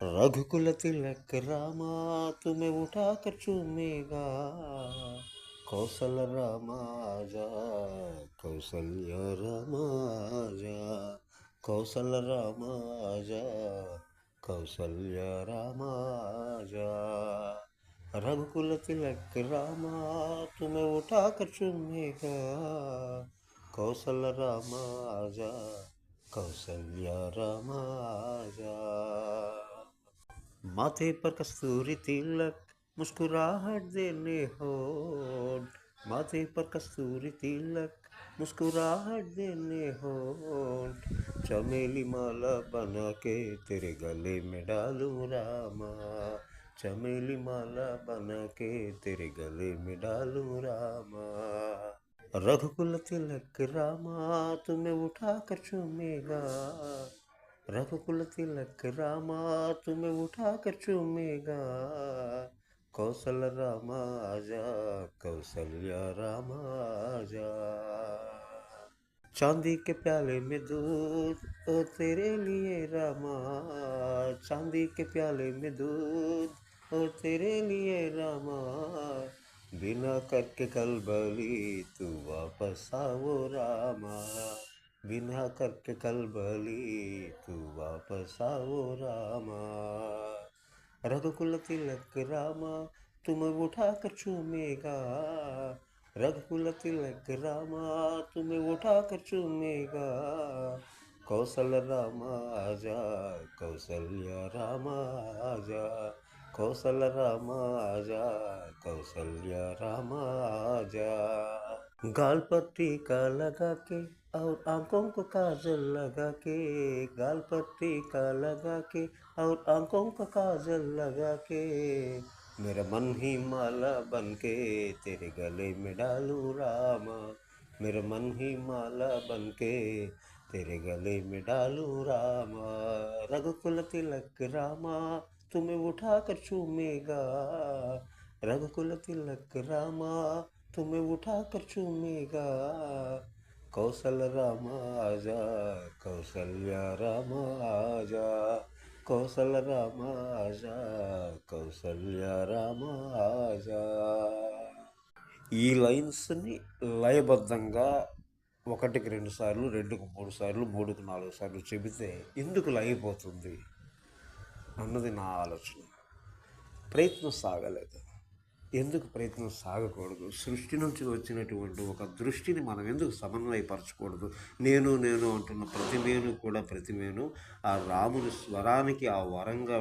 रघुकुल तिलक रामा, तुम्हें उठा कर चूमेगा। कौशल रामा जा, कौशल्य रामा जा, कौशल रामा जा, कौशल्य रामा जा। रघुकुल तिलक रामा, तुम्हें उठा कर चूमेगा। कौशल रामा जा, कौशल्य रामा जा। माथे पर कस्तूरी तिलक, मुस्कुराहट देने होठ। माथे पर कस्तूरी तिलक, मुस्कुराहट देने होठ। चमेली माला बना के तेरे गले में डालूं रामा। चमेली माला बना के तेरे गले में डालूं रामा। रघुकुल तिलक रामा, तुम्हें उठा कर चूमेगा। रघुकुल तिलक रामा, तुम्हें उठा कर चूमेगा। कौशल रामा आजा, कौशल्य रामा आजा। चांदी के प्याले में दूध, ओ तेरे लिए रामा। चांदी के प्याले में दूध, ओ तेरे लिए रामा। बिना करके कलबली तू वापस आओ रामा। बिना करके कलबली तू वापस आओ रामा। रघुकुल तिलक रामा, तुम्हें उठा कर चूमेगा। रघुकुल तिलक रामा, तुम्हें उठा कर चूमेगा। कौशल रामा आजा, कौशल्य रामा आजा। कौशल रामा आजा, कौशल्य रामा आजा। गाल पर टीका लगा के और आंखों को काजल लगा के। गाल पर टीका लगा के और आंखों को काजल लगा के। मेरा मन ही माला बन के तेरे गले में डालूं रामा। मेरा मन ही माला बन के तेरे गले में डालूं रामा। रघुकुल तिलक रामा, तुम्हें उठा कर चूमेगा। रघुकुल तिलक रामा, तुम्हें उठा कर चूमेगा। कौशल रामा आजा, कौशल्य रामा आजा। कौशल रामा आजा, కౌసల్య రామాజా. ఈ లైన్స్ని లయబద్ధంగా ఒకటికి 2 సార్లు, 2కు 3 సార్లు, 3కు 4 సార్లు చెబితే ఎందుకు లయపోతుంది అన్నది నా ఆలోచన. ప్రయత్నం సాగలేదు. ఎందుకు ప్రయత్నం సాగకూడదు? సృష్టి నుంచి వచ్చినటువంటి ఒక దృష్టిని మనం ఎందుకు సమన్వయపరచకూడదు? నేను అంటున్న ప్రతి మేను కూడా ప్రతి మేను ఆ రాముని స్వరానికి ఆ వరంగా